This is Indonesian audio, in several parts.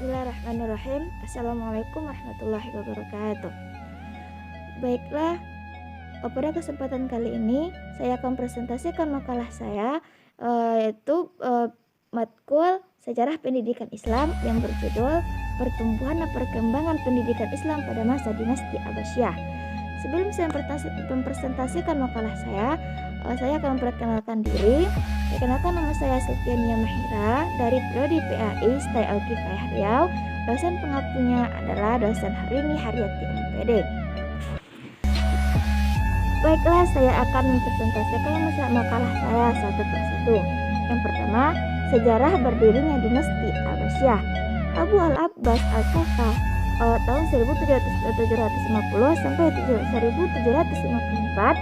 Bismillahirrahmanirrahim. Assalamualaikum warahmatullahi wabarakatuh. Baiklah, pada kesempatan kali ini saya akan presentasikan makalah saya, yaitu matkul Sejarah Pendidikan Islam yang berjudul Pertumbuhan dan Perkembangan Pendidikan Islam pada Masa Dinasti Abbasiyah. Sebelum saya mempresentasikan makalah saya akan memperkenalkan diri. Perkenalkan, nama saya Silviania Mahira dari Prodi PAI Stay Al-Kifayah Riau. Dosen pengampunya adalah dosen Harini Haryati MPD. Baiklah, saya akan mempresentasikan makalah saya satu persatu. Yang pertama, sejarah berdirinya dinasti Abbasiyah. Abu al-Abbas al-Saffah tahun 1750 sampai 1754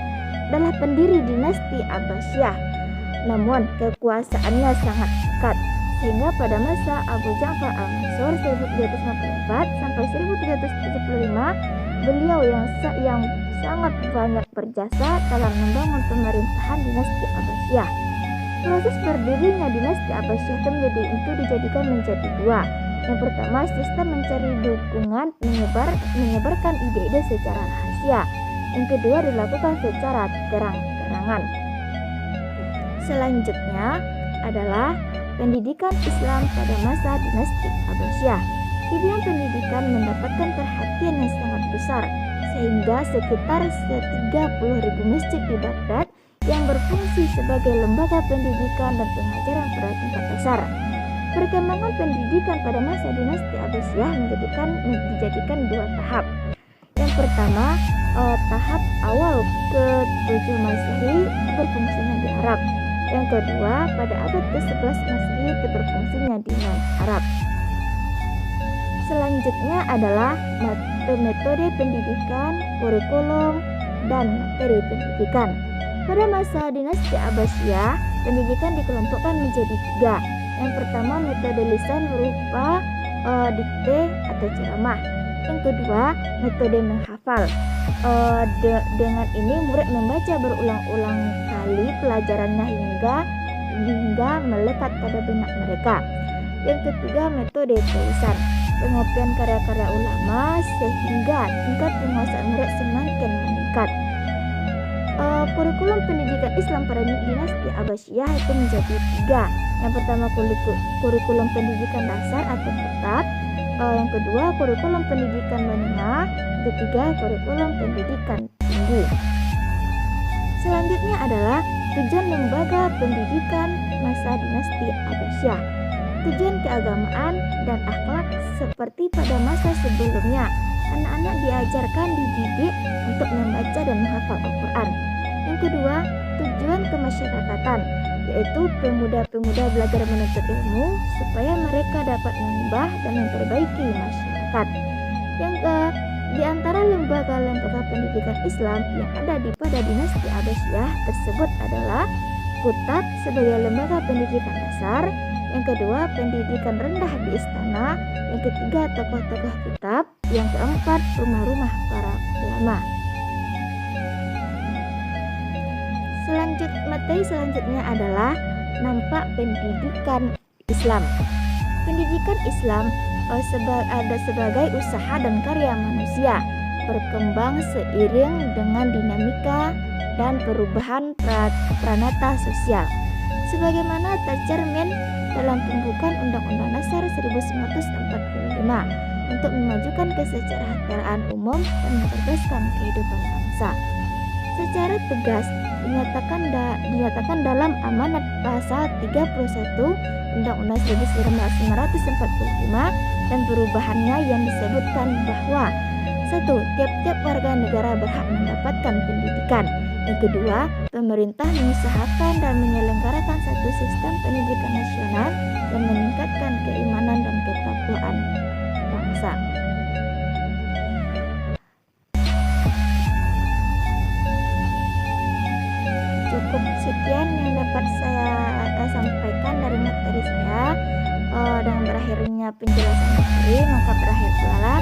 adalah pendiri dinasti Abbasiyah. Namun kekuasaannya sangat dekat, sehingga pada masa Abu Ja'far al-Mansur 1754 sampai 1775 beliau yang sangat banyak berjasa dalam membangun pemerintahan dinasti Abbasiyah. Proses berdirinya dinasti Abbasiyah itu dijadikan menjadi dua. Yang pertama, sistem mencari dukungan menyebarkan ide-ide secara rahasia. Yang kedua, dilakukan secara terang-terangan. Selanjutnya adalah pendidikan Islam pada masa dinasti Abbasiyah. Di bidang pendidikan mendapatkan perhatian yang sangat besar, sehingga sekitar 30.000 masjid di Baghdad yang berfungsi sebagai lembaga pendidikan dan pengajaran pada tingkat dasar. Perkembangan pendidikan pada masa dinasti Abbasiyah dijadikan dua tahap. Yang pertama, tahap awal ke-7 Masehi berfungsinya di Arab. Yang kedua, pada abad ke-11 Masehi berfungsinya di non-Arab. Selanjutnya adalah metode pendidikan, kurikulum, dan materi pendidikan. Pada masa dinasti Abbasiyah, pendidikan dikelompokkan menjadi tiga. Yang pertama, metode lisan berupa dikte atau ceramah. Yang kedua, metode menghafal. Dengan ini murid membaca berulang-ulang kali pelajarannya hingga melekat pada benak mereka. Yang ketiga, metode tulisan. Pengopian karya-karya ulama sehingga tingkat penguasaan murid semakin meningkat. Kurikulum pendidikan Islam pada dinasti Abbasiyah itu menjadi tiga. Yang pertama, kurikulum pendidikan dasar atau tetap. Yang kedua, kurikulum pendidikan menengah. Yang ketiga, kurikulum pendidikan tinggi. Selanjutnya adalah tujuan lembaga pendidikan masa dinasti Abbasiyah. Tujuan keagamaan dan akhlak seperti pada masa sebelumnya. Anak-anak diajarkan, dididik untuk membaca dan menghafal Al-Quran. Yang kedua, tujuan kemasyarakatan, yaitu pemuda-pemuda belajar menuntut ilmu supaya mereka dapat mengubah dan memperbaiki masyarakat. Di antara lembaga-lembaga pendidikan Islam yang ada pada dinasti Abbasiyah tersebut adalah Kutab sebagai lembaga pendidikan dasar. Yang kedua, pendidikan rendah di istana. Yang ketiga, tokoh-tokoh kitab. Yang keempat, rumah-rumah para ulama. Materi selanjutnya adalah nampak pendidikan Islam. Pendidikan Islam ada sebagai usaha dan karya manusia, berkembang seiring dengan dinamika dan perubahan pranata sosial. Sebagaimana tercermin dalam pembukaan Undang-Undang Dasar 1945 untuk memajukan kesejahteraan umum dan mencerdaskan kehidupan bangsa. Secara tegas dinyatakan dalam amanat pasal 31 Undang-Undang 1945 dan perubahannya yang disebutkan bahwa 1. Tiap-tiap warga negara berhak mendapatkan pendidikan. Yang kedua, pemerintah mengusahakan dan menyelenggarakan satu sistem pendidikan nasional yang meningkatkan keimanan dan ketakwaan bangsa. Cukup sekian yang dapat saya sampaikan dari materi saya. Dengan berakhirnya penjelasan materi, maka berakhir pula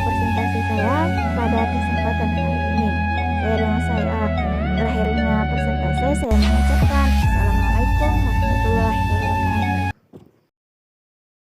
presentasi saya pada kesempatan kali ini. Berakhirnya presentasi saya mengucapkan Assalamualaikum warahmatullahi wabarakatuh.